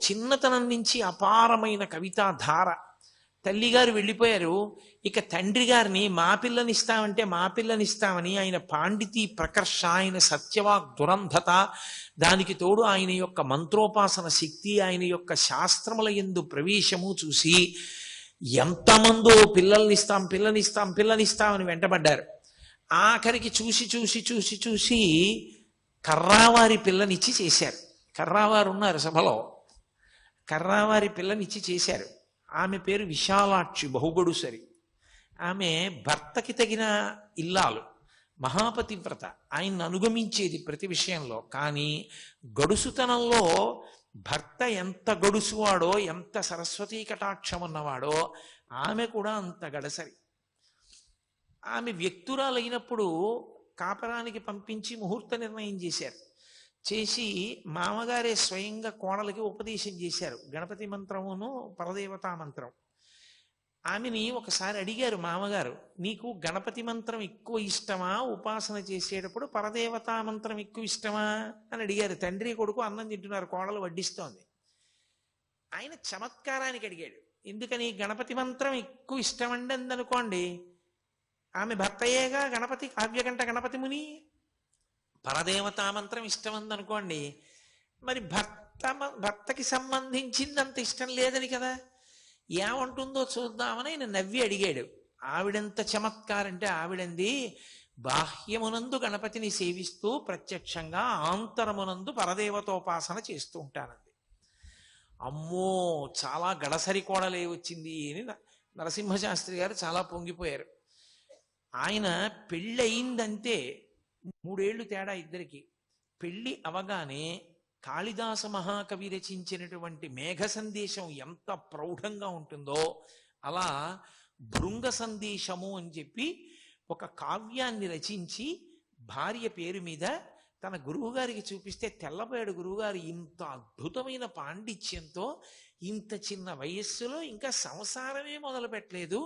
చిన్నతనం నుంచి అపారమైన కవితా ధార. తల్లిగారు వెళ్ళిపోయారు. ఇక తండ్రి గారిని మా పిల్లనిస్తామంటే మా పిల్లనిస్తామని ఆయన పాండితీ ప్రకర్ష, ఆయన సత్యవాక్ దురంధత, దానికి తోడు ఆయన యొక్క మంత్రోపాసన శక్తి, ఆయన యొక్క శాస్త్రముల యందు ప్రవేశము చూసి ఎంతమందో పిల్లల్నిస్తాం పిల్లనిస్తాం పిల్లనిస్తామని వెంటబడ్డారు. ఆఖరికి చూసి చూసి చూసి చూసి కర్రావారి పిల్లనిచ్చి చేశారు. కర్రావారు ఉన్నారు సభలో. కర్రావారి పిల్లనిచ్చి చేశారు. ఆమె పేరు విశాలాక్షి, బహుగొడుసరి. ఆమె భర్తకి తగిన ఇల్లాలు, మహాపతివ్రత, ఆయన్ని అనుగమించేది ప్రతి విషయంలో. కానీ గడుసుతనంలో భర్త ఎంత గడుసువాడో, ఎంత సరస్వతీ కటాక్షం ఉన్నవాడో ఆమె కూడా అంత గడసరి. ఆమె వ్యక్తురాలైనప్పుడు కాపరానికి పంపించి ముహూర్త నిర్ణయం చేశారు. చేసి మామగారే స్వయంగా కోడలికి ఉపదేశం చేశారు, గణపతి మంత్రమును పరదేవతా మంత్రం. ఆమెని ఒకసారి అడిగారు మామగారు, నీకు గణపతి మంత్రం ఎక్కువ ఇష్టమా, ఉపాసన చేసేటప్పుడు పరదేవతా మంత్రం ఎక్కువ ఇష్టమా అని అడిగారు. తండ్రి కొడుకు అన్నం తింటున్నారు, కోడలు వడ్డిస్తోంది. ఆయన చమత్కారానికి అడిగాడు, ఎందుకని గణపతి మంత్రం ఎక్కువ ఇష్టమండి అందనుకోండి, ఆమె భర్తయేగా గణపతి, కావ్యకంఠ గణపతి ముని. పరదేవతా మంత్రం ఇష్టమందనుకోండి, మరి భర్తకి సంబంధించిందంత ఇష్టం లేదని కదా, ఏమంటుందో చూద్దామని ఆయన నవ్వి అడిగాడు. ఆవిడెంత చమత్కారంటే ఆవిడంది, బాహ్యమునందు గణపతిని సేవిస్తూ ప్రత్యక్షంగా ఆంతరమునందు పరదేవతోపాసన చేస్తూ ఉంటానండి. అమ్మో, చాలా గడసరి కోడలే వచ్చింది అని నరసింహశాస్త్రి గారు చాలా పొంగిపోయారు. ఆయన పెళ్ళయిందంటే 3 ఏళ్ళు తేడా ఇద్దరికి. పెళ్లి అవగానే కాళిదాస మహాకవి రచించినటువంటి మేఘ సందేశం ఎంత ప్రౌఢంగా ఉంటుందో, అలా భృంగ సందేశము అని చెప్పి ఒక కావ్యాన్ని రచించి భార్య పేరు మీద తన గురువుగారికి చూపిస్తే, తెల్లబోయాడు గురువుగారు, ఇంత అద్భుతమైన పాండిత్యంతో ఇంత చిన్న వయస్సులో ఇంకా సంసారమే మొదలు పెట్టలేదు,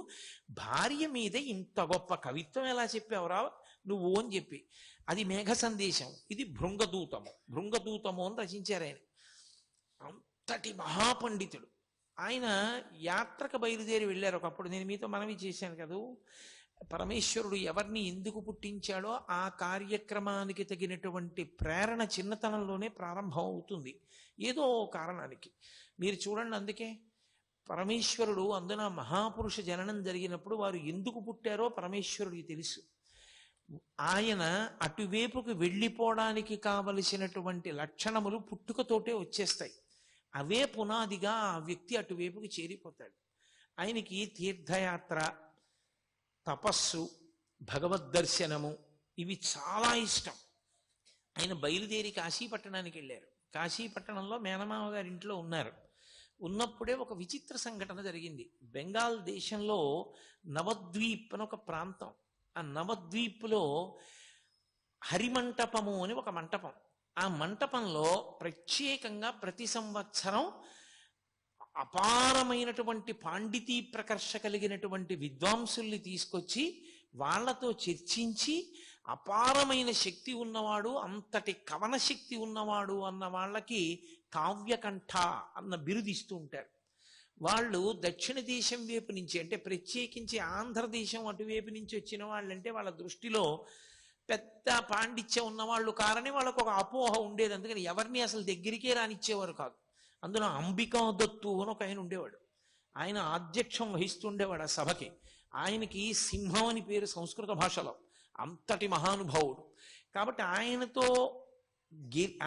భార్య మీద ఇంత గొప్ప కవిత్వం ఎలా చెప్పావురా నువ్వు అని చెప్పి. అది మేఘ సందేశం, ఇది భృంగదూతము. భృంగదూతము అని రచించారు ఆయన. అంతటి మహాపండితుడు ఆయన. యాత్రకు బయలుదేరి వెళ్ళారు ఒకప్పుడు. నేను మీతో మనవి చేశాను కదా, పరమేశ్వరుడు ఎవరిని ఎందుకు పుట్టించాడో ఆ కార్యక్రమానికి తగినటువంటి ప్రేరణ చిన్నతనంలోనే ప్రారంభం అవుతుంది, ఏదో కారణానికి. మీరు చూడండి, అందుకే పరమేశ్వరుడు, అందున మహాపురుష జననం జరిగినప్పుడు వారు ఎందుకు పుట్టారో పరమేశ్వరుడికి తెలుసు. ఆయన అటువైపుకు వెళ్ళిపోవడానికి కావలసినటువంటి లక్షణములు పుట్టుకతోటే వచ్చేస్తాయి. అవే పునాదిగా ఆ వ్యక్తి అటువైపుకి చేరిపోతాడు. ఆయనకి తీర్థయాత్ర, తపస్సు, భగవద్దర్శనము ఇవి చాలా ఇష్టం. ఆయన బయలుదేరి కాశీపట్టణానికి వెళ్ళారు. కాశీపట్టణంలో మేనమామ గారి ఇంట్లో ఉన్నారు. ఉన్నప్పుడే ఒక విచిత్ర సంఘటన జరిగింది. బెంగాల్ దేశంలో నవద్వీప్ అని ఒక ప్రాంతం. ఆ నవద్వీప్లో హరిమంటపము అని ఒక మంటపం. ఆ మంటపంలో ప్రత్యేకంగా ప్రతి సంవత్సరం అపారమైనటువంటి పాండితీ ప్రకర్ష కలిగినటువంటి విద్వాంసుల్ని తీసుకొచ్చి వాళ్లతో చర్చించి, అపారమైన శక్తి ఉన్నవాడు, అంతటి కవన శక్తి ఉన్నవాడు అన్న వాళ్ళకి కావ్యకంఠ అన్న బిరుదిస్తూ ఉంటారు. వాళ్ళు దక్షిణ దేశం వైపు నుంచి, అంటే ప్రత్యేకించి ఆంధ్రదేశం అటువైపు నుంచి వచ్చిన వాళ్ళంటే వాళ్ళ దృష్టిలో పెద్ద పాండిత్యం ఉన్నవాళ్ళు కారని వాళ్ళకు ఒక అపోహ ఉండేది. అందుకని ఎవరిని అసలు దగ్గరికే రానిచ్చేవారు కాదు. అందులో అంబికా దత్తు అని ఒక ఆయన ఉండేవాడు. ఆయన ఆధ్యక్షం వహిస్తుండేవాడు ఆ సభకి. ఆయనకి సింహం అని పేరు సంస్కృత భాషలో. అంతటి మహానుభావుడు. కాబట్టి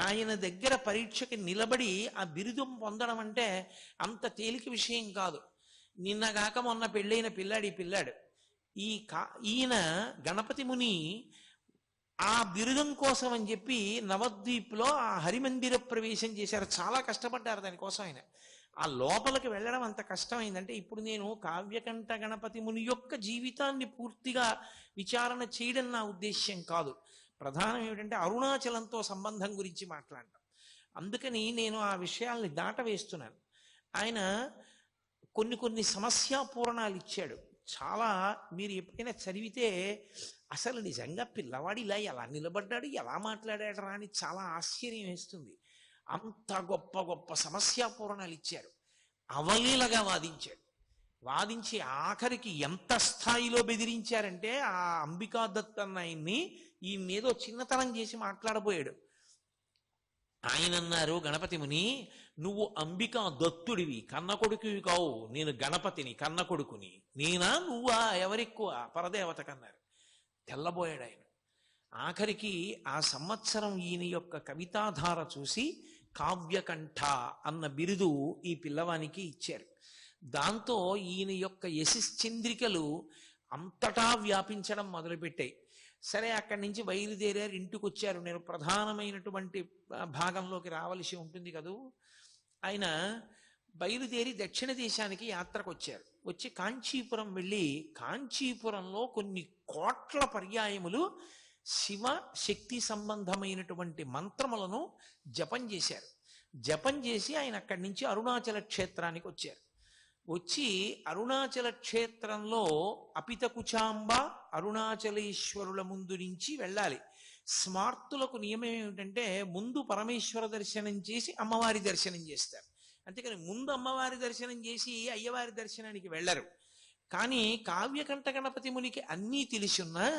ఆయన దగ్గర పరీక్షకి నిలబడి ఆ బిరుదం పొందడం అంటే అంత తేలిక విషయం కాదు. నిన్నగాక మొన్న పెళ్ళైన పిల్లాడు ఈయన గణపతి ముని ఆ బిరుదం కోసం అని చెప్పి నవద్వీప్లో ఆ హరిమందిర ప్రవేశం చేశారు. చాలా కష్టపడ్డారు దానికోసం ఆయన. ఆ లోపలికి వెళ్ళడం అంత కష్టమైందంటే, ఇప్పుడు నేను కావ్యకంఠ గణపతి ముని యొక్క జీవితాన్ని పూర్తిగా విచారణ చేయడం నా ఉద్దేశ్యం కాదు. ప్రధానం ఏమిటంటే అరుణాచలంతో సంబంధం గురించి మాట్లాడటం. అందుకని నేను ఆ విషయాల్ని దాటవేస్తున్నాను. ఆయన కొన్ని సమస్యాపూరణాలు ఇచ్చాడు. చాలా, మీరు ఎప్పుడైనా చదివితే అసలు నిజంగా పిల్లవాడు ఇలా ఎలా నిలబడ్డాడు, ఎలా మాట్లాడాడు రా అని చాలా ఆశ్చర్యం వేస్తుంది. అంత గొప్ప గొప్ప సమస్యాపూరణాలు ఇచ్చారు. అవలీలగా వాదించాడు. వాదించి ఆఖరికి ఎంత స్థాయిలో బెదిరించారంటే ఆ అంబికా దత్ అన్న ఆయన్ని ఈ మీదో చిన్నతనం చేసి మాట్లాడబోయాడు. ఆయన అన్నారు, గణపతి ముని, నువ్వు అంబికా దత్తుడివి, కన్న కొడుకువి కావు, నేను గణపతిని, కన్న కొడుకుని. నేనా నువ్వా, ఎవరెక్కువ పరదేవత కన్నారు. తెల్లబోయాడు ఆయన. ఆఖరికి ఆ సంవత్సరం ఈయన యొక్క కవితాధార చూసి కావ్యకంఠ అన్న బిరుదు ఈ పిల్లవానికి ఇచ్చారు. దాంతో ఈయన యొక్క యశశ్చంద్రికలు అంతటా వ్యాపించడం మొదలుపెట్టాయి. సరే, అక్కడి నుంచి బయలుదేరారు, ఇంటికి వచ్చారు. నేను ప్రధానమైనటువంటి భాగంలోకి రావలసి ఉంటుంది కదూ. ఆయన బయలుదేరి దక్షిణ దేశానికి యాత్రకు వచ్చారు. వచ్చి కాంచీపురం వెళ్ళి కాంచీపురంలో కొన్ని కోట్ల పర్యాయములు శివ శక్తి సంబంధమైనటువంటి మంత్రములను జపం చేశారు. జపం చేసి ఆయన అక్కడి నుంచి అరుణాచల క్షేత్రానికి వచ్చారు. వచ్చి అరుణాచల క్షేత్రంలో అపితకుచాంబ అరుణాచలేశ్వరుల ముందు నుంచి వెళ్ళాలి. స్మార్తులకు నియమం ఏమిటంటే ముందు పరమేశ్వర దర్శనం చేసి అమ్మవారి దర్శనం చేస్తారు. అంతేకాని ముందు అమ్మవారి దర్శనం చేసి అయ్యవారి దర్శనానికి వెళ్ళరు. కానీ కావ్యకంఠ గణపతి మునికి అన్నీ తెలిసున్నా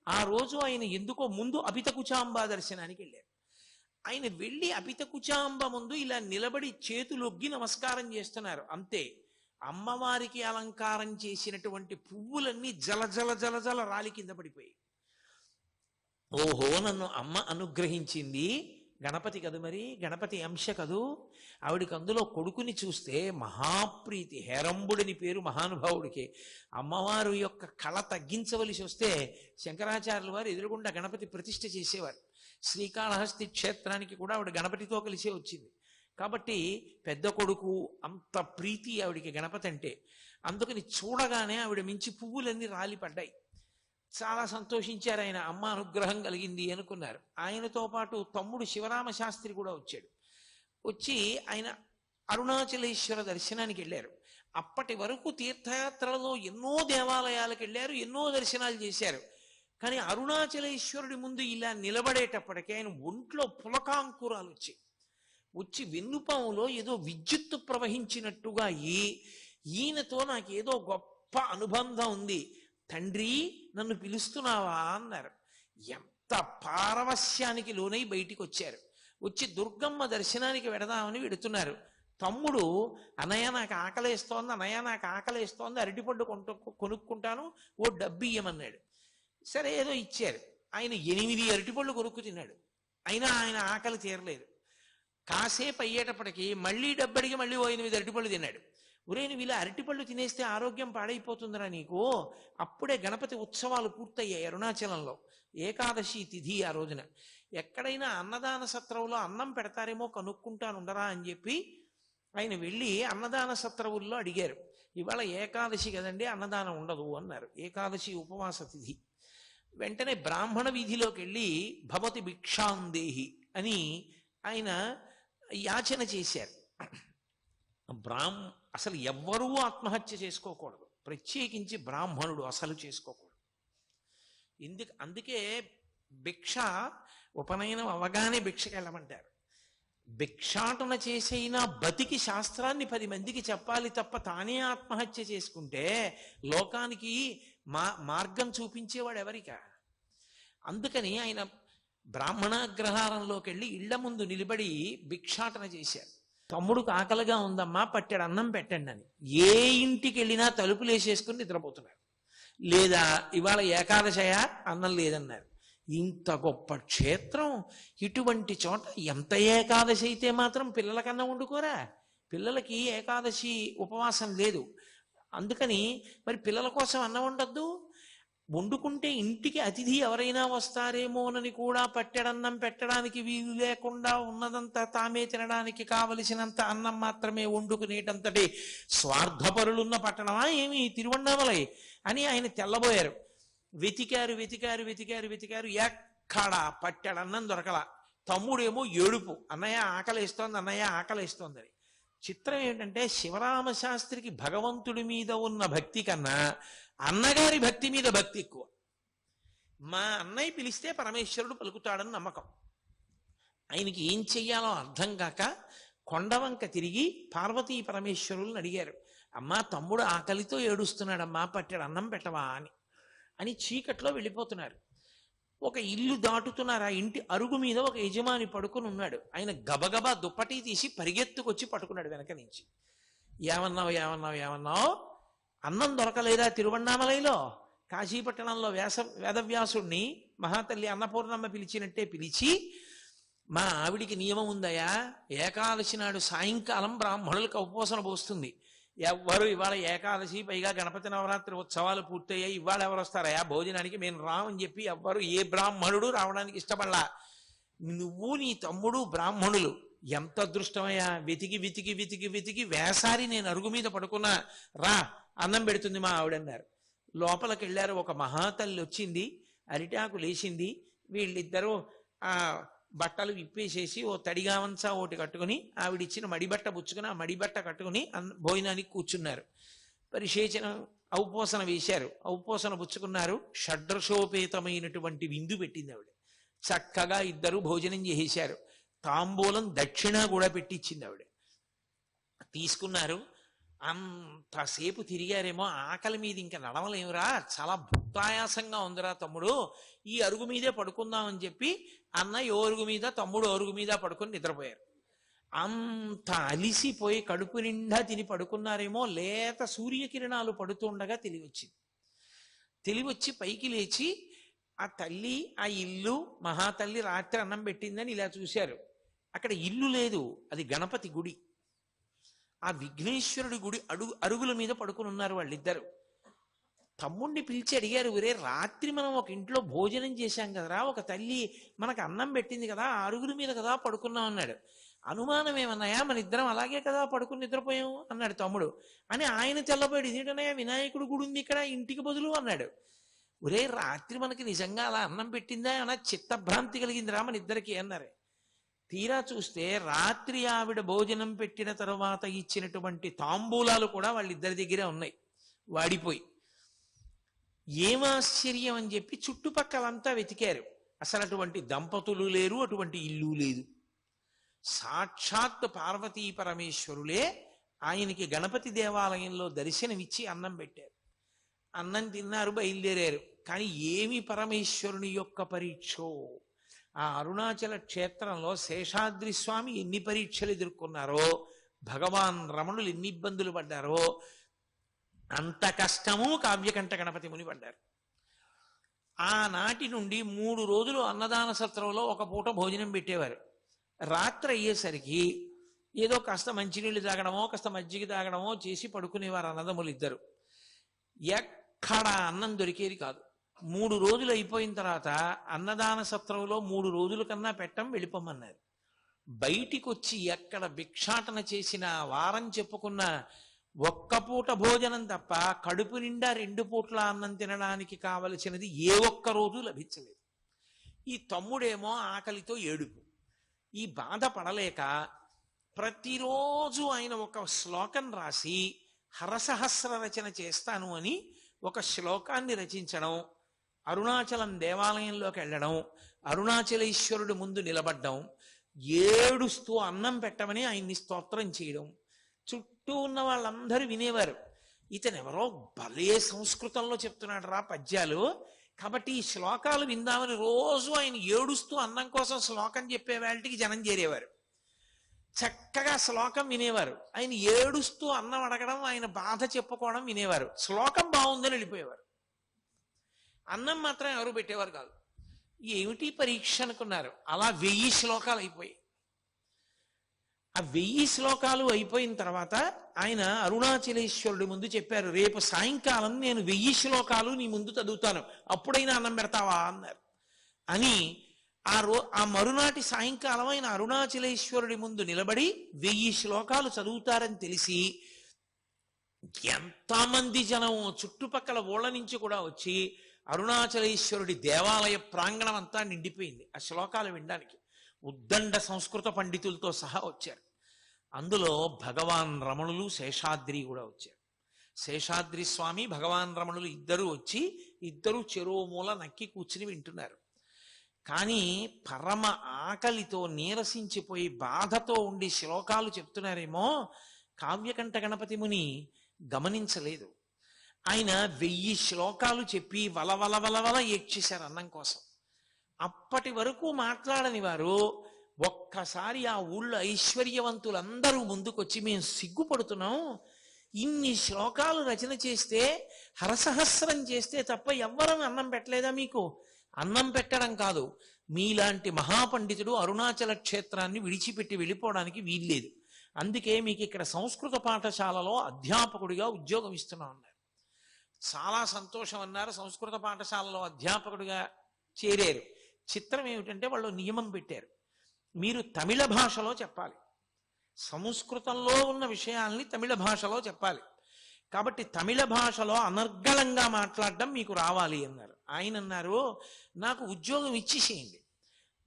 ఆ రోజు ఆయన ఎందుకో ముందు అపితకుచాంబ దర్శనానికి వెళ్ళారు. ఆయన వెళ్ళి అపితకుచాంబ ముందు ఇలా నిలబడి చేతులొగ్గి నమస్కారం చేస్తున్నారు. అంతే, అమ్మవారికి అలంకారం చేసినటువంటి పువ్వులన్నీ జల జల జల జల రాలి కింద పడిపోయి, ఓహో నన్ను అమ్మ అనుగ్రహించింది, గణపతి కదు, మరి గణపతి అంశ కదూ. ఆవిడికి అందులో కొడుకుని చూస్తే మహాప్రీతి. హేరంబుడిని పేరు మహానుభావుడికి. అమ్మవారు యొక్క కళ తగ్గించవలసి వస్తే శంకరాచార్యుల వారు ఎదురుగుండా గణపతి ప్రతిష్ఠ చేసేవారు. శ్రీకాళహస్తి క్షేత్రానికి కూడా ఆవిడ గణపతితో కలిసే వచ్చింది. కాబట్టి పెద్ద కొడుకు అంత ప్రీతి ఆవిడికి గణపతి అంటే. అందుకని చూడగానే ఆవిడ మించి పువ్వులన్నీ రాలిపడ్డాయి. చాలా సంతోషించారు ఆయన. అమ్మ అనుగ్రహం కలిగింది అనుకున్నారు. ఆయనతో పాటు తమ్ముడు శివరామ శాస్త్రి కూడా వచ్చాడు. వచ్చి ఆయన అరుణాచలేశ్వర దర్శనానికి వెళ్ళారు. అప్పటి వరకు తీర్థయాత్రలలో ఎన్నో దేవాలయాలకు వెళ్ళారు, ఎన్నో దర్శనాలు చేశారు. కానీ అరుణాచలేశ్వరుడి ముందు ఇలా నిలబడేటప్పటికీ ఆయన ఒంట్లో పులకాంకురాలు వచ్చి వెన్నుపాములో ఏదో విద్యుత్తు ప్రవహించినట్టుగా ఈయనతో నాకేదో గొప్ప అనుబంధం ఉంది, తండ్రి నన్ను పిలుస్తున్నావా అన్నారు. ఎంత పారవస్యానికి లోనై బయటికి వచ్చారు. వచ్చి దుర్గమ్మ దర్శనానికి వెడదామని వెడుతున్నారు. తమ్ముడు, అన్నయ్య నాకు ఆకలేస్తోంది, అన్నయ్య నాకు ఆకలేస్తోంది, అరటిపండు కొనుక్కుంటాను, ఓ డబ్బు ఇయ్యమన్నాడు. సరే ఏదో ఇచ్చారు. ఆయన 8 అరటిపళ్ళు కొనుక్కు తిన్నాడు. అయినా ఆయన ఆకలి తీరలేదు. కాసేపు అయ్యేటప్పటికి మళ్ళీ డబ్బడికి మళ్ళీ ఓ 8 అరటిపళ్ళు తిన్నాడు. ఒరే, నువ్వు ఇలా అరటిపళ్ళు తినేస్తే ఆరోగ్యం పాడైపోతుందిరా నీకు. అప్పుడే గణపతి ఉత్సవాలు పూర్తయ్యాయి అరుణాచలంలో. ఏకాదశి తిథి ఆ రోజున. ఎక్కడైనా అన్నదాన సత్రంలో అన్నం పెడతారేమో కనుక్కుంటానుండరా అని చెప్పి ఆయన వెళ్ళి అన్నదాన సత్రవుల్లో అడిగారు. ఇవాళ ఏకాదశి కదండి, అన్నదానం ఉండదు అన్నారు. ఏకాదశి ఉపవాస తిథి. వెంటనే బ్రాహ్మణ వీధిలోకి వెళ్ళి భవతి భిక్షాందేహి అని ఆయన యాచన చేశారు. అసలు ఎవ్వరూ ఆత్మహత్య చేసుకోకూడదు, ప్రత్యేకించి బ్రాహ్మణుడు అసలు చేసుకోకూడదు. అందుకే భిక్ష ఉపనయనం అవగానే భిక్షకి వెళ్ళమంటారు. భిక్షాటన చేసైనా బతికి శాస్త్రాన్ని 10 మందికి చెప్పాలి తప్ప తానే ఆత్మహత్య చేసుకుంటే లోకానికి మార్గం చూపించేవాడు ఎవరికా. అందుకని ఆయన బ్రాహ్మణాగ్రహారంలోకి వెళ్ళి ఇళ్ల ముందు నిలబడి భిక్షాటన చేశారు. తమ్ముడికి ఆకలిగా ఉందమ్మా, పట్టెడు అన్నం పెట్టండి అని. ఏ ఇంటికి వెళ్ళినా తలుపులు వేసేసుకుని నిద్రపోతున్నారు. లేదా ఇవాళ ఏకాదశయా, అన్నం లేదన్నారు. ఇంత గొప్ప క్షేత్రం, ఇటువంటి చోట ఎంత ఏకాదశి అయితే మాత్రం పిల్లలకన్నా వండుకోరా? పిల్లలకి ఏకాదశి ఉపవాసం లేదు. అందుకని మరి పిల్లల కోసం అన్నం వండద్దు. వండుకుంటే ఇంటికి అతిథి ఎవరైనా వస్తారేమోనని కూడా పట్టెడన్నం పెట్టడానికి వీలు లేకుండా ఉన్నదంతా తామే తినడానికి కావలసినంత అన్నం మాత్రమే వండుకునేటంతటి స్వార్థపరులున్న పట్టణమా ఏమి తిరువണ്ണామలై అని ఆయన తెల్లబోయారు. వెతికారు వెతికారు వెతికారు వెతికారు, ఎక్కడా పట్టెడన్నం దొరకలా. తమ్ముడేమో ఏడుపు, అన్నయ్య ఆకలేస్తోంది, అన్నయ్య ఆకలేస్తోందని. చిత్రం ఏంటంటే శివరామశాస్త్రికి భగవంతుడి మీద ఉన్న భక్తి కన్నా అన్నగారి భక్తి మీద భక్తి ఎక్కువ. మా అన్నయ్య పిలిస్తే పరమేశ్వరుడు పలుకుతాడని నమ్మకం. ఆయనకి ఏం చెయ్యాలో అర్థం కాక కొండవంక తిరిగి పార్వతీ పరమేశ్వరులను అడిగారు. అమ్మా, తమ్ముడు ఆకలితో ఏడుస్తున్నాడమ్మా, పట్టెడు అన్నం పెట్టవా అని చీకట్లో వెళ్ళిపోతున్నారు. ఒక ఇల్లు దాటుతున్నారు. ఆ ఇంటి అరుగు మీద ఒక యజమాని పడుకుని ఉన్నాడు. ఆయన గబగబా దుప్పటి తీసి పరిగెత్తుకొచ్చి పట్టుకున్నాడు వెనక నుంచి. ఏమన్నావు ఏమన్నావు ఏమన్నావు? అన్నం దొరకలేదా తిరువണ്ണామలైలో? కాశీపట్టణంలో వేదవ్యాసుణ్ణి మహాతల్లి అన్నపూర్ణమ్మ పిలిచినట్టే పిలిచి, మా ఆవిడికి నియమం ఉందయా, ఏకాదశి నాడు సాయంకాలం బ్రాహ్మణులకు ఉపవాసన పోస్తుంది. ఎవ్వరు ఇవాళ ఏకాదశి, పైగా గణపతి నవరాత్రి ఉత్సవాలు పూర్తయ్యాయి, ఇవాళ ఎవరు వస్తారయా భోజనానికి, మేము రామని చెప్పి ఎవ్వరు ఏ బ్రాహ్మణుడు రావడానికి ఇష్టపడలా. నువ్వు నీ తమ్ముడు బ్రాహ్మణులు, ఎంత అదృష్టమయ్యా! వెతికి వెతికి వెతికి వెతికి వేసారి నేను అరుగు మీద పడుకున్నా, రా అన్నం పెడుతుంది మా ఆవిడన్నారు. లోపలికి వెళ్ళారు. ఒక మహాతల్లి వచ్చింది, అరిటాకు లేచింది. వీళ్ళిద్దరూ ఆ బట్టలు విప్పేసేసి ఓ తడిగావంచా ఒకటి కట్టుకుని ఆవిడిచ్చిన మడిబట్ట పుచ్చుకుని ఆ మడిబట్ట కట్టుకుని భోజనానికి కూర్చున్నారు. పరిశేచనం ఔపోసన వేశారు, ఔపోసన పుచ్చుకున్నారు. షడ్రసోపేతమైనటువంటి విందు పెట్టింది ఆవిడ. చక్కగా ఇద్దరు భోజనం చేసేశారు. తాంబూలం దక్షిణ కూడా పెట్టించింది ఆవిడ. తీసుకున్నారు. అంతసేపు తిరిగారేమో, ఆకలి మీద ఇంకా నడవలేమురా, చాలా భుక్తాయాసంగా ఉందిరా తమ్ముడు, ఈ అరుగు మీదే పడుకుందామని చెప్పి అన్న ఓ అరుగు మీద, తమ్ముడు అరుగు మీద పడుకొని నిద్రపోయారు. అంత అలిసిపోయి కడుపు నిండా తిని పడుకున్నారేమో, లేత సూర్యకిరణాలు పడుతుండగా తెలివచ్చింది. తెలివచ్చి పైకి లేచి ఆ తల్లి, ఆ ఇల్లు, మహాతల్లి రాత్రి అన్నం పెట్టిందని ఇలా చూశారు. అక్కడ ఇల్లు లేదు, అది గణపతి గుడి. ఆ విఘ్నేశ్వరుడి గుడి అరుగుల మీద పడుకుని ఉన్నారు వాళ్ళిద్దరు. తమ్ముడిని పిలిచి అడిగారు, ఒరే రాత్రి మనం ఒక ఇంట్లో భోజనం చేశాం కదరా, ఒక తల్లి మనకు అన్నం పెట్టింది కదా, ఆ అరుగుల మీద కదా పడుకున్నాం అన్నాడు. అనుమానం ఏమన్నాయా, మన ఇద్దరం అలాగే కదా పడుకుని నిద్రపోయాం అన్నాడు తమ్ముడు. అని ఆయన తెల్లబోయాడు, ఇదేంటన్నాయా వినాయకుడు గుడి ఉంది ఇక్కడ ఇంటికి బదులు అన్నాడు. ఒరే రాత్రి మనకి నిజంగా అలా అన్నం పెట్టిందా అన్న చిత్తభ్రాంతి కలిగిందిరా మన ఇద్దరికి అన్నారు. తీరా చూస్తే రాత్రి ఆవిడ భోజనం పెట్టిన తరువాత ఇచ్చినటువంటి తాంబూలాలు కూడా వాళ్ళిద్దరి దగ్గరే ఉన్నాయి, వాడిపోయి. ఏమాశ్చర్యం అని చెప్పి చుట్టుపక్కలంతా వెతికారు. అసలు అటువంటి దంపతులు లేరు, అటువంటి ఇల్లు లేదు. సాక్షాత్ పార్వతీ పరమేశ్వరులే ఆయనకి గణపతి దేవాలయంలో దర్శనమిచ్చి అన్నం పెట్టారు. అన్నం తిన్నారు, బయలుదేరారు. కానీ ఏమి పరమేశ్వరుని యొక్క పరీక్షో! ఆ అరుణాచల క్షేత్రంలో శేషాద్రి స్వామి ఎన్ని పరీక్షలు ఎదుర్కొన్నారో, భగవాన్ రమణులు ఎన్ని ఇబ్బందులు పడ్డారో, అంత కష్టము కావ్యకంఠ గణపతి ముని పడ్డారు. ఆనాటి నుండి 3 రోజులు అన్నదాన సత్రంలో ఒక పూట భోజనం పెట్టేవారు. రాత్రి అయ్యేసరికి ఏదో కాస్త మంచినీళ్ళు తాగడమో, కాస్త మజ్జిగ తాగడమో చేసి పడుకునేవారు అన్నదమ్ములు ఇద్దరు. ఎక్కడ అన్నం దొరికేది కాదు. 3 రోజులు అయిపోయిన తర్వాత అన్నదాన సత్రంలో 3 రోజుల కన్నా పెట్టం, వెళ్ళిపోమన్నారు. బయటికి వచ్చి ఎక్కడ భిక్షాటన చేసిన, వారం చెప్పుకున్న ఒక్క పూట భోజనం తప్ప కడుపు నిండా 2 పూట్ల అన్నం తినడానికి కావలసినది ఏ ఒక్క రోజు లభించలేదు. ఈ తమ్ముడేమో ఆకలితో ఏడుపు. ఈ బాధ పడలేక ప్రతిరోజు ఆయన ఒక శ్లోకం రాసి హరసహస్ర రచన చేస్తాను అని ఒక శ్లోకాన్ని రచించడం, అరుణాచలం దేవాలయంలోకి వెళ్ళడం, అరుణాచలేశ్వరుడి ముందు నిలబడ్డం, ఏడుస్తూ అన్నం పెట్టమని ఆయన్ని స్తోత్రం చేయడం. చుట్టూ ఉన్న వాళ్ళందరూ వినేవారు. ఇతనెవరో భలే సంస్కృతంలో చెప్తున్నాడు రా పద్యాలు, కాబట్టి ఈ శ్లోకాలు విందామని రోజు ఆయన ఏడుస్తూ అన్నం కోసం శ్లోకం చెప్పే వాళ్ళకి జనం చేరేవారు. చక్కగా శ్లోకం వినేవారు. ఆయన ఏడుస్తూ అన్నం అడగడం, ఆయన బాధ చెప్పుకోవడం వినేవారు. శ్లోకం బాగుందని వెళ్ళిపోయేవారు. అన్నం మాత్రం ఎవరు పెట్టేవారు కాదు. ఏమిటి పరీక్ష అనుకున్నారు. అలా 1000 శ్లోకాలు అయిపోయాయి. ఆ 1000 శ్లోకాలు అయిపోయిన తర్వాత ఆయన అరుణాచలేశ్వరుడి ముందు చెప్పారు, రేపు సాయంకాలం నేను 1000 శ్లోకాలు నీ ముందు చదువుతాను, అప్పుడైనా అన్నం పెడతావా అన్నారు. అని ఆ మరునాటి సాయంకాలం ఆయన అరుణాచలేశ్వరుడి ముందు నిలబడి 1000 శ్లోకాలు చదువుతారని తెలిసి ఎంతమంది జనం చుట్టుపక్కల ఊళ్ళ నుంచి కూడా వచ్చి అరుణాచలేశ్వరుడి దేవాలయ ప్రాంగణం అంతా నిండిపోయింది ఆ శ్లోకాలు వినడానికి. ఉద్దండ సంస్కృత పండితులతో సహా వచ్చారు. అందులో భగవాన్ రమణులు, శేషాద్రి కూడా వచ్చారు. శేషాద్రి స్వామి, భగవాన్ రమణులు ఇద్దరు వచ్చి ఇద్దరు చెరువు మూల నక్కి కూర్చుని వింటున్నారు. కానీ పరమ ఆకలితో నీరసించిపోయి బాధతో ఉండి శ్లోకాలు చెప్తున్నారేమో కావ్యకంఠ గణపతి ముని గమనించలేదు. ఆయన 1000 శ్లోకాలు చెప్పి వలవల వలవల ఏడ్చేశారు అన్నం కోసం. అప్పటి వరకు మాట్లాడని వారు ఒక్కసారి ఆ ఊళ్ళో ఐశ్వర్యవంతులందరూ ముందుకొచ్చి మేము సిగ్గుపడుతున్నాం, ఇన్ని శ్లోకాలు రచన చేస్తే హరసహస్రం చేస్తే తప్ప ఎవ్వరం అన్నం పెట్టలేదా మీకు? అన్నం పెట్టడం కాదు, మీలాంటి మహాపండితుడు అరుణాచల క్షేత్రాన్ని విడిచిపెట్టి వెళ్ళిపోవడానికి వీల్లేదు, అందుకే మీకు ఇక్కడ సంస్కృత పాఠశాలలో అధ్యాపకుడిగా ఉద్యోగం ఇస్తున్నాం అన్నారు. చాలా సంతోషం అన్నారు. సంస్కృత పాఠశాలలో అధ్యాపకుడిగా చేరారు. చిత్రం ఏమిటంటే వాళ్ళు నియమం పెట్టారు, మీరు తమిళ భాషలో చెప్పాలి, సంస్కృతంలో ఉన్న విషయాల్ని తమిళ భాషలో చెప్పాలి, కాబట్టి తమిళ భాషలో అనర్గళంగా మాట్లాడడం మీకు రావాలి అన్నారు. ఆయన అన్నారు, నాకు ఉద్యోగం ఇచ్చేసేయండి,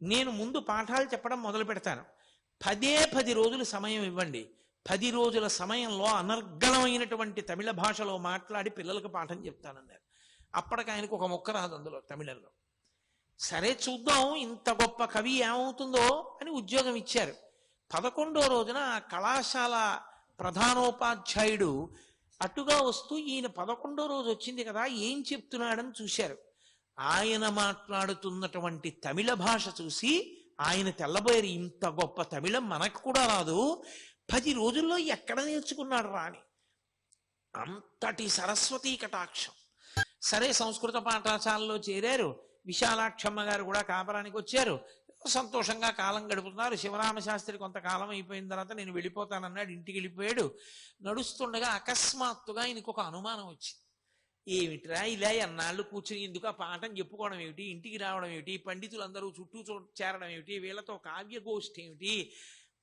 నేను ముందు పాఠాలు చెప్పడం మొదలు పెడతాను, 10 రోజులు సమయం ఇవ్వండి, 10 రోజుల సమయంలో అనర్గళమైనటువంటి తమిళ భాషలో మాట్లాడి పిల్లలకు పాఠం చెప్తానన్నారు. అప్పటికి ఆయనకు ఒక ముక్క రాదు అందులో తమిళంలో. సరే చూద్దాం ఇంత గొప్ప కవి ఏమవుతుందో అని ఉద్యోగం ఇచ్చారు. 11వ రోజున ఆ కళాశాల ప్రధానోపాధ్యాయుడు అటుగా వస్తూ ఈయన 11వ రోజు వచ్చింది కదా ఏం చెప్తున్నాడని చూశారు. ఆయన మాట్లాడుతున్నటువంటి తమిళ భాష చూసి ఆయన తెల్లబోయారు, ఇంత గొప్ప తమిళం మనకు కూడా రాదు, 10 రోజుల్లో ఎక్కడ నేర్చుకున్నాడు రాని. అంతటి సరస్వతీ కటాక్షం. సరే సంస్కృత పాఠశాలలో చేరారు. విశాలాక్షమ్మ గారు కూడా కాపరానికి వచ్చారు. సంతోషంగా కాలం గడుపుతున్నారు. శివరామశాస్త్రి కొంతకాలం అయిపోయిన తర్వాత నేను వెళ్ళిపోతానన్నాడు, ఇంటికి వెళ్ళిపోయాడు. నడుస్తుండగా అకస్మాత్తుగా ఆయనకు ఒక అనుమానం వచ్చింది. ఏమిట్రా ఇలా ఎన్నాళ్ళు కూర్చుని ఎందుకు ఆ పాఠం చెప్పుకోవడం ఏమిటి, ఇంటికి రావడం ఏమిటి, పండితులందరూ చుట్టూ చేరడం ఏమిటి, వీళ్ళతో కావ్యగోష్ఠి ఏమిటి,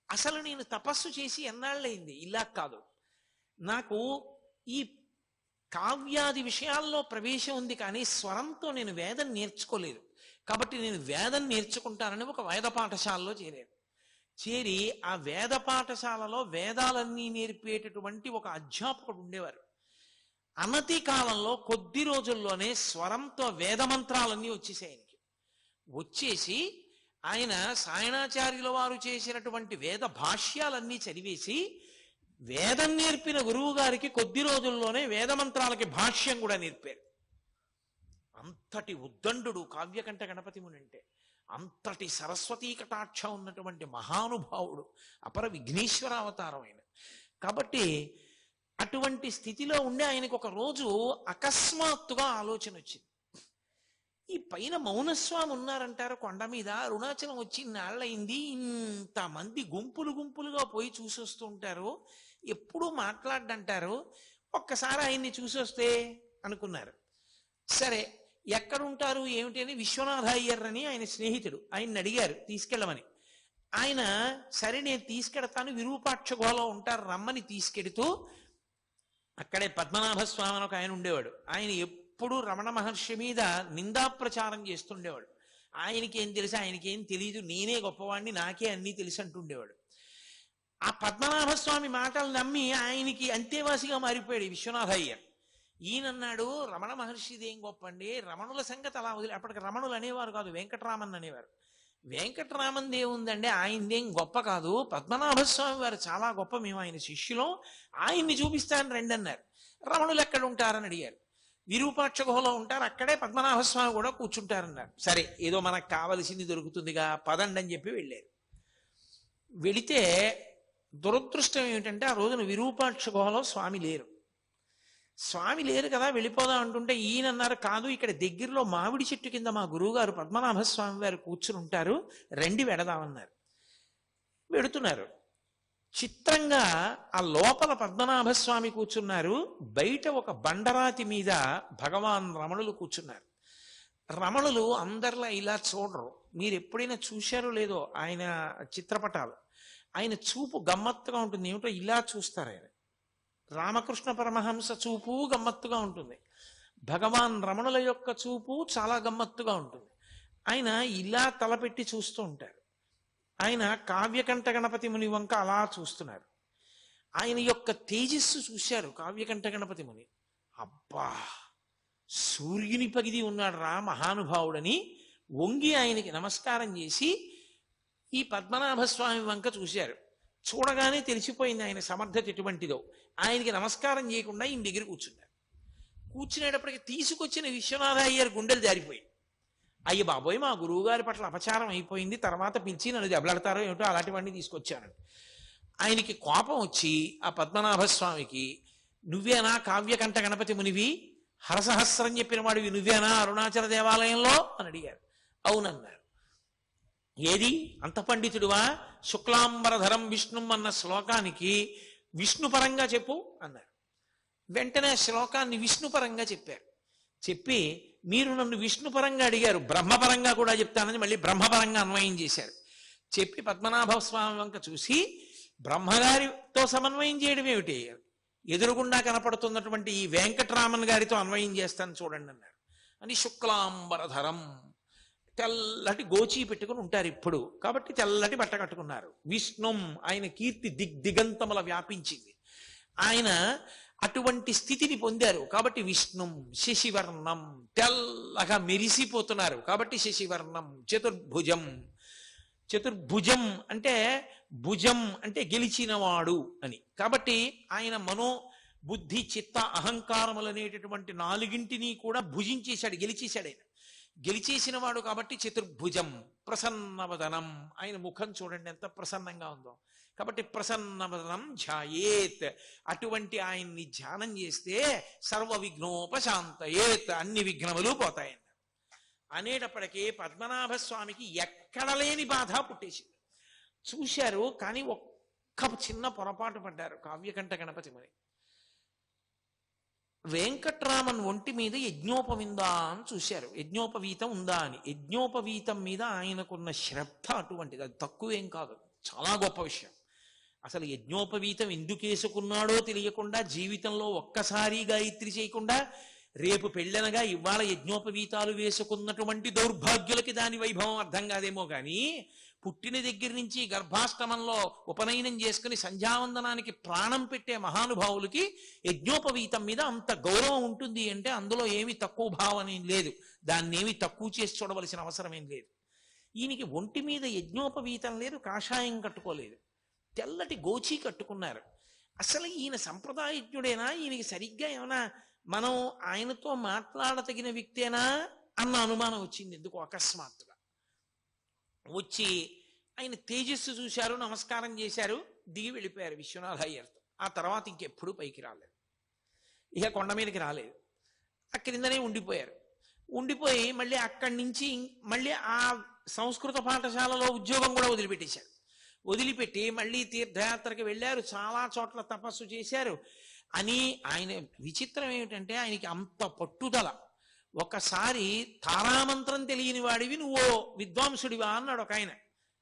అసలు నేను తపస్సు చేసి ఎన్నాళ్ళయింది, ఇలా కాదు, నాకు ఈ కావ్యాది విషయాల్లో ప్రవేశం ఉంది కానీ స్వరంతో నేను వేదం నేర్చుకోలేదు, కాబట్టి నేను వేదం నేర్చుకుంటానని ఒక వేద పాఠశాలలో చేరాను. చేరి ఆ వేద పాఠశాలలో వేదాలన్నీ నేర్పేటటువంటి ఒక అధ్యాపకుడు ఉండేవారు. అనతి కాలంలో కొద్ది రోజుల్లోనే స్వరంతో వేద మంత్రాలన్నీ వచ్చేసాయి ఆయనకి. వచ్చేసి ఆయన సాయణాచార్యుల వారు చేసినటువంటి వేద భాష్యాలన్నీ చదివేసి వేదం నేర్పిన గురువు గారికి కొద్ది రోజుల్లోనే వేదమంత్రాలకి భాష్యం కూడా నేర్పారు. అంతటి ఉద్దండు కావ్యకంఠ గణపతి ముని అంటే. అంతటి సరస్వతీ కటాక్షం ఉన్నటువంటి మహానుభావుడు, అపర విఘ్నేశ్వర అవతారం ఆయన. కాబట్టి అటువంటి స్థితిలో ఉండే ఆయనకు ఒక రోజు అకస్మాత్తుగా ఆలోచన వచ్చింది. ఈ పైన మౌనస్వామి ఉన్నారంటారు కొండ మీద, అరుణాచలం వచ్చి నాళ్ళయింది, ఇంతమంది గుంపులు గుంపులుగా పోయి చూసొస్తూ ఉంటారు, ఎప్పుడూ మాట్లాడంటారు, ఒక్కసారి ఆయన్ని చూసొస్తే అనుకున్నారు. సరే ఎక్కడుంటారు ఏమిటి అని విశ్వనాథ అయ్యర్ అని ఆయన స్నేహితుడు, ఆయన్ని అడిగారు తీసుకెళ్ళమని. ఆయన సరే నేను తీసుకెడతాను, విరూపాక్ష గుహలో ఉంటారు రమ్మని తీసుకెడుతూ, అక్కడే పద్మనాభ స్వామి అని ఒక ఆయన ఉండేవాడు. ఆయన ఎప్పుడు రమణ మహర్షి మీద నిందా ప్రచారం చేస్తుండేవాడు. ఆయనకేం తెలుసు, ఆయనకేం తెలియదు, నేనే గొప్పవాడిని, నాకే అన్నీ తెలుసు అంటుండేవాడు. ఆ పద్మనాభ స్వామి మాటలు నమ్మి ఆయనకి అంతేవాసిగా మారిపోయాడు విశ్వనాథ అయ్యర్. ఈయనన్నాడు, రమణ మహర్షిది ఏం గొప్ప అండి, రమణుల సంగతి అలా వదిలి, అప్పటికి రమణులు అనేవారు కాదు, వెంకటరామన్ అనేవారు. వెంకటరామన్ దేవుందండి, ఆయనదేం గొప్ప కాదు, పద్మనాభ స్వామి వారు చాలా గొప్ప, మేము ఆయన శిష్యులం, ఆయన్ని చూపిస్తాను రండి అన్నారు. రమణులు ఎక్కడ ఉంటారని అడిగారు. విరూపాక్ష గుహలో ఉంటారు, అక్కడే పద్మనాభ స్వామి కూడా కూర్చుంటారన్నారు. సరే ఏదో మనకు కావలసింది దొరుకుతుందిగా పదండి అని చెప్పి వెళ్ళారు. వెళితే దురదృష్టం ఏమిటంటే ఆ రోజున విరూపాక్ష గుహలో స్వామి లేరు. స్వామి లేరు కదా వెళ్ళిపోదాం అంటుంటే ఈయన అన్నారు, కాదు ఇక్కడ దగ్గరలో మామిడి చెట్టు కింద మా గురువుగారు పద్మనాభ స్వామి వారు కూర్చుని ఉంటారు, రండి వెడదామన్నారు. వెడుతున్నారు. చిత్రంగా ఆ లోపల పద్మనాభ స్వామి కూర్చున్నారు, బయట ఒక బండరాతి మీద భగవాన్ రమణులు కూర్చున్నారు. రమణులు అందరిలా ఇలా చూడరు, మీరు ఎప్పుడైనా చూశారో లేదో ఆయన చిత్రపటాలు, ఆయన చూపు గమ్మత్తుగా ఉంటుంది. ఏమిటో ఇలా చూస్తారు ఆయన. రామకృష్ణ పరమహంస చూపు గమ్మత్తుగా ఉంటుంది, భగవాన్ రమణుల యొక్క చూపు చాలా గమ్మత్తుగా ఉంటుంది. ఆయన ఇలా తలపెట్టి చూస్తూ ఉంటారు. ఆయన కావ్యకంఠ గణపతి ముని వంక అలా చూస్తున్నారు. ఆయన యొక్క తేజస్సు చూశారు కావ్యకంఠ గణపతి ముని. అబ్బా, సూర్యుని పగిది ఉన్నాడు రా మహానుభావుడని వంగి ఆయనకి నమస్కారం చేసి ఈ పద్మనాభ స్వామి వంక చూశారు. చూడగానే తెలిసిపోయింది ఆయన సమర్థత ఎటువంటిదో. ఆయనకి నమస్కారం చేయకుండా ఈయన దగ్గర కూర్చున్నారు. కూర్చునేటప్పటికి తీసుకొచ్చిన విశ్వనాథ అయ్యర్ గుండెలు జారిపోయి, అయ్య బాబోయ్ మా గురువు గారి పట్ల అపచారం అయిపోయింది, తర్వాత పిలిచి నన్ను దెబ్బలాడతారో ఏమిటో అలాంటివన్నీ తీసుకొచ్చాను. ఆయనకి కోపం వచ్చి ఆ పద్మనాభస్వామికి, నువ్వేనా కావ్యకంఠ గణపతి మునివి, హరసహస్రం చెప్పిన వాడివి నువ్వేనా అరుణాచల దేవాలయంలో అని అడిగారు. అవునన్నారు. ఏది అంత పండితుడువా, శుక్లాంబరధరం విష్ణుం అన్న శ్లోకానికి విష్ణుపరంగా చెప్పు అన్నారు. వెంటనే శ్లోకాన్ని విష్ణుపరంగా చెప్పారు. చెప్పి మీరు నన్ను విష్ణుపరంగా అడిగారు, బ్రహ్మపరంగా కూడా చెప్తానని మళ్ళీ బ్రహ్మపరంగా అన్వయం చేశారు. చెప్పి పద్మనాభ స్వామి వంక చూసి, బ్రహ్మగారితో సమన్వయం చేయడం ఏమిటి, ఎదురుగుండా కనపడుతున్నటువంటి ఈ వెంకటరామన్ గారితో అన్వయం చేస్తాను చూడండి అన్నారు. అని శుక్లాంబరధరం, తెల్లటి గోచీ పెట్టుకుని ఉంటారు ఇప్పుడు, కాబట్టి తెల్లటి బట్ట కట్టుకున్నారు. విష్ణుం, ఆయన కీర్తి దిగంతముల వ్యాపించింది. ఆయన అటువంటి స్థితిని పొందారు కాబట్టి విష్ణుం. శశివర్ణం, తెల్లగా మెరిసిపోతున్నారు కాబట్టి శశివర్ణం. చతుర్భుజం, చతుర్భుజం అంటే భుజం అంటే గెలిచినవాడు అని. కాబట్టి ఆయన మనో బుద్ధి చిత్త అహంకారములు అనేటటువంటి నాలుగింటిని కూడా భుజించేశాడు, గెలిచేశాడు. ఆయన గెలిచేసిన వాడు కాబట్టి చతుర్భుజం. ప్రసన్నవదనం, ఆయన ముఖం చూడండి ఎంత ప్రసన్నంగా ఉందో. కాబట్టి ప్రసన్నవదనం ధ్యాయేత్, అటువంటి ఆయన్ని ధ్యానం చేస్తే సర్వ విఘ్నోపశాంతయేత్, అన్ని విఘ్నములు పోతాయన్న. అనేటప్పటికీ పద్మనాభ స్వామికి ఎక్కడ లేని బాధ పుట్టేసింది. చూశారు కానీ ఒక్క చిన్న పొరపాటు పడ్డారు కావ్యకంఠ గణపతి మరి. వెంకట్రామన్ ఒంటి మీద యజ్ఞోపవిందా అని చూశారు, యజ్ఞోపవీతం ఉందా అని. యజ్ఞోపవీతం మీద ఆయనకున్న శ్రద్ధ అటువంటిది, అది తక్కువేం కాదు, చాలా గొప్ప విషయం. అసలు యజ్ఞోపవీతం ఎందుకు వేసుకున్నాడో తెలియకుండా, జీవితంలో ఒక్కసారి గాయత్రి చేయకుండా, రేపు పెళ్ళనగా ఇవాళ యజ్ఞోపవీతాలు వేసుకున్నటువంటి దౌర్భాగ్యులకి దాని వైభవం అర్థం కాదేమో కానీ, పుట్టిన దగ్గర నుంచి గర్భాష్టమంలో ఉపనయనం చేసుకుని సంధ్యావందనానికి ప్రాణం పెట్టే మహానుభావులకి యజ్ఞోపవీతం మీద అంత గౌరవం ఉంటుంది అంటే అందులో ఏమి తక్కువ భావం ఏం లేదు, దాన్ని ఏమి తక్కువ చేసి చూడవలసిన అవసరం ఏం లేదు. ఈయనకి ఒంటి మీద యజ్ఞోపవీతం లేదు, కాషాయం కట్టుకోలేదు, తెల్లటి గోచీ కట్టుకున్నారు. అసలు ఈయన సంప్రదాయజ్ఞుడేనా, ఈయనకి సరిగ్గా ఏమైనా మనం ఆయనతో మాట్లాడతగిన వ్యక్తేనా అన్న అనుమానం వచ్చింది ఎందుకు అకస్మాత్తుగా. వచ్చి ఆయన తేజస్సు చూశారు, నమస్కారం చేశారు, దిగి వెళ్ళిపోయారు విశ్వనాథ అయ్యర్తో. ఆ తర్వాత ఇంకెప్పుడు పైకి రాలేదు, ఇక కొండ మీదకి రాలేదు, ఆ క్రిందనే ఉండిపోయారు. ఉండిపోయి మళ్ళీ అక్కడి నుంచి మళ్ళీ ఆ సంస్కృత పాఠశాలలో ఉద్యోగం కూడా వదిలిపెట్టేశారు. వదిలిపెట్టి మళ్ళీ తీర్థయాత్రకి వెళ్ళారు, చాలా చోట్ల తపస్సు చేశారు. అని ఆయన విచిత్రం ఏమిటంటే ఆయనకి అంత పట్టుదల. ఒకసారి తారామంత్రం తెలియని వాడివి నువ్వు విద్వాంసుడివా అన్నాడు ఒక ఆయన.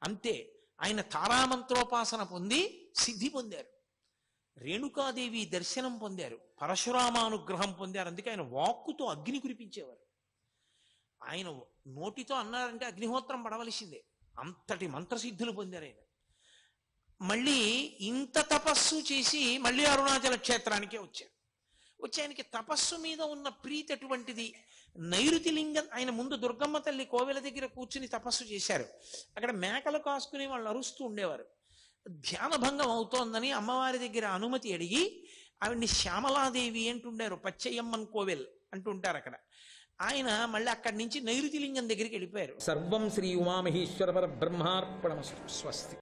అంతే, ఆయన తారామంత్రోపాసన పొంది సిద్ధి పొందారు, రేణుకాదేవి దర్శనం పొందారు, పరశురామానుగ్రహం పొందారు. అందుకే ఆయన వాక్కుతో అగ్ని కురిపించేవారు. ఆయన నోటితో అన్నారంటే అగ్నిహోత్రం పడవలసిందే, అంతటి మంత్రసిద్ధులు పొందారు ఆయన. మళ్ళీ ఇంత తపస్సు చేసి మళ్ళీ అరుణాచల క్షేత్రానికే వచ్చారు. వచ్చి ఆయనకి తపస్సు మీద ఉన్న ప్రీతి అటువంటిది. నైరుతి లింగం, ఆయన ముందు దుర్గమ్మ తల్లి కోవెల దగ్గర కూర్చుని తపస్సు చేశారు. అక్కడ మేకలు కాసుకుని వాళ్ళు అరుస్తూ ఉండేవారు. ధ్యానభంగం అవుతోందని అమ్మవారి దగ్గర అనుమతి అడిగి ఆవిడ్ని శ్యామలాదేవి అంటుండారు, పచ్చయ్యమ్మన్ కోవెల్ అంటుంటారు అక్కడ. ఆయన మళ్ళీ అక్కడి నుంచి నైరుతి లింగం దగ్గరికి వెళ్ళిపోయారు. సర్వం శ్రీ ఉమామహేశ్వర పర బ్రహ్మార్పణమస్తు. స్వస్తి.